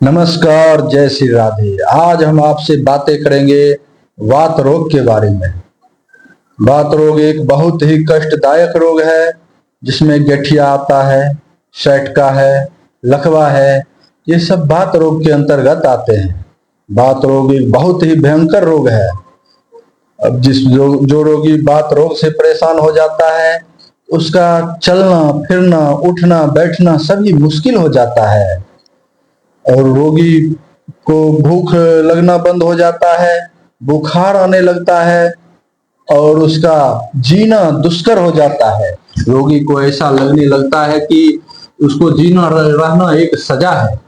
नमस्कार, जय श्री राधे। आज हम आपसे बातें करेंगे वात रोग के बारे में। वात रोग एक बहुत ही कष्टदायक रोग है जिसमें गठिया आता है, सैटका है, लकवा है। ये सब वात रोग के अंतर्गत आते हैं। वात रोग एक बहुत ही भयंकर रोग है। अब जो रोगी वात रोग से परेशान हो जाता है उसका चलना फिरना उठना बैठना सभी मुश्किल हो जाता है और रोगी को भूख लगना बंद हो जाता है, बुखार आने लगता है और उसका जीना दुष्कर हो जाता है। रोगी को ऐसा लगने लगता है कि उसको जीना रहना एक सजा है।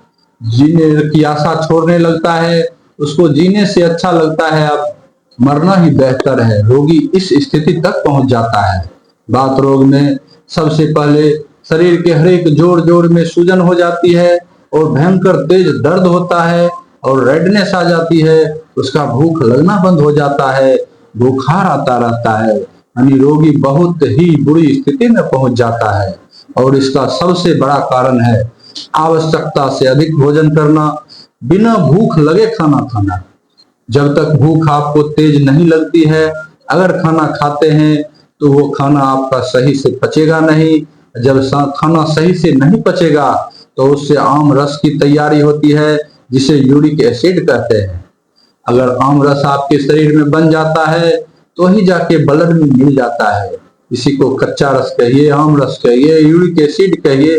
जीने की आशा छोड़ने लगता है, उसको जीने से अच्छा लगता है अब मरना ही बेहतर है। रोगी इस स्थिति तक पहुंच जाता है। वात रोग में सबसे पहले शरीर के हर एक जोड़ जोड़ में सूजन हो जाती है और भयंकर तेज दर्द होता है और रेडनेस आ जाती है। उसका भूख लगना बंद हो जाता है, बुखार आता रहता है, यानी रोगी बहुत ही बुरी स्थिति में पहुंच जाता है। और इसका सबसे बड़ा कारण है आवश्यकता से अधिक भोजन करना, बिना भूख लगे खाना खाना। जब तक भूख आपको तेज नहीं लगती है, अगर खाना खाते हैं तो वो खाना आपका सही से पचेगा नहीं। जब खाना सही से नहीं पचेगा तो उससे आम रस की तैयारी होती है जिसे यूरिक एसिड कहते हैं। अगर आम रस आपके शरीर में बन जाता है तो ही जाके ब्लड में मिल जाता है। इसी को कच्चा रस कहिए, आम रस कहिए, यूरिक एसिड कहिए।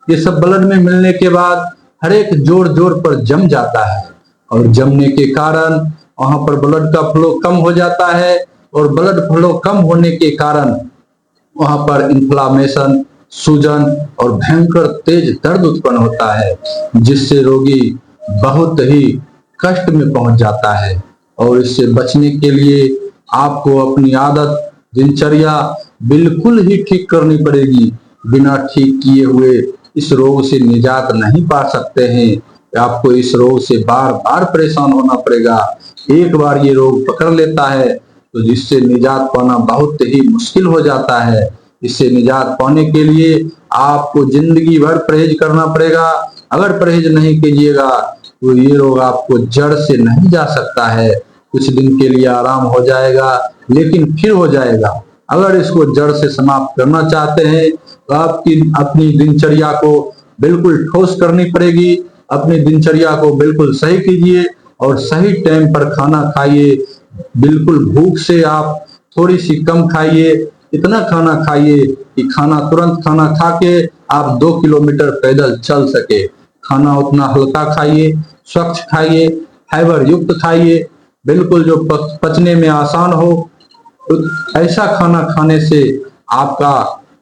ये सब ब्लड में मिलने के बाद हर एक जोड़ जोड़ पर जम जाता है और जमने के कारण वहां पर ब्लड का फ्लो कम हो जाता है और ब्लड फ्लो कम होने के कारण वहां पर इन्फ्लामेशन, सूजन और भयंकर तेज दर्द उत्पन्न होता है जिससे रोगी बहुत ही कष्ट में पहुंच जाता है। और इससे बचने के लिए आपको अपनी आदत दिनचर्या बिल्कुल ही ठीक करनी पड़ेगी। बिना ठीक किए हुए इस रोग से निजात नहीं पा सकते हैं। आपको इस रोग से बार बार परेशान होना पड़ेगा। एक बार ये रोग पकड़ लेता है तो जिससे निजात पाना बहुत ही मुश्किल हो जाता है। इससे निजात पाने के लिए आपको जिंदगी भर परहेज करना पड़ेगा। अगर परहेज नहीं कीजिएगा तो ये रोग आपको जड़ से नहीं जा सकता है। कुछ दिन के लिए आराम हो जाएगा लेकिन फिर हो जाएगा। अगर इसको जड़ से समाप्त करना चाहते हैं तो आपकी अपनी दिनचर्या को बिल्कुल ठोस करनी पड़ेगी। अपनी दिनचर्या को बिल्कुल सही कीजिए और सही टाइम पर खाना खाइए। बिल्कुल भूख से आप थोड़ी सी कम खाइए, इतना खाना खाइए कि तुरंत खाना खा के आप 2 किलोमीटर पैदल चल सके। खाना उतना हल्का खाइए, स्वच्छ खाइए, फाइबर युक्त खाइए, बिल्कुल जो पचने में आसान हो। तो ऐसा खाना खाने से आपका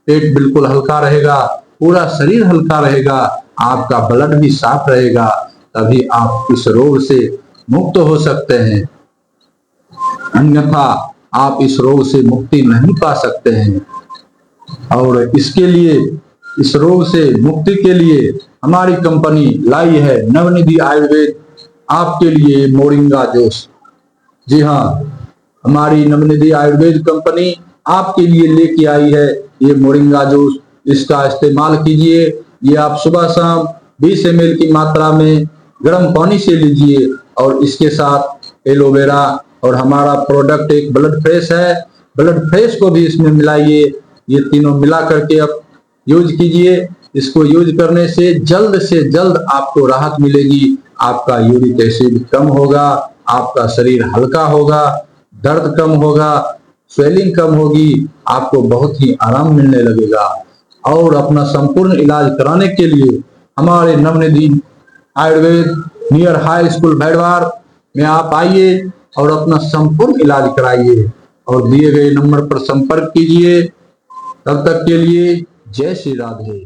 पेट बिल्कुल हल्का रहेगा, पूरा शरीर हल्का रहेगा, आपका ब्लड भी साफ रहेगा। तभी आप इस रोग से मुक्त हो सकते हैं, अन्यथा आप इस रोग से मुक्ति नहीं पा सकते हैं। और इसके लिए, इस रोग से मुक्ति के लिए हमारी कंपनी लाई है नवनिधि आयुर्वेद आपके लिए मोरिंगा जूस। जी हाँ, हमारी नवनिधि आयुर्वेद कंपनी आपके लिए लेके आई है ये मोरिंगा जूस। इसका इस्तेमाल कीजिए। ये आप सुबह शाम 20 ml की मात्रा में गर्म पानी से लीजिए और इसके साथ एलोवेरा और हमारा प्रोडक्ट एक ब्लड फ्रेश है, ब्लड फ्रेश को भी इसमें मिलाइए। ये तीनों मिला करके आप यूज कीजिए। इसको यूज करने से जल्द आपको राहत मिलेगी। आपका यूरिक एसिड कम होगा, आपका शरीर हल्का होगा, दर्द कम होगा, स्वेलिंग कम होगी, आपको बहुत ही आराम मिलने लगेगा। और अपना संपूर्ण इलाज कराने के लिए हमारे Navnidhi Ayurved near high school Bhairwar में आप आइए और अपना संपूर्ण इलाज कराइए और दिए गए नंबर पर संपर्क कीजिए। तब तक के लिए जय श्री राधे।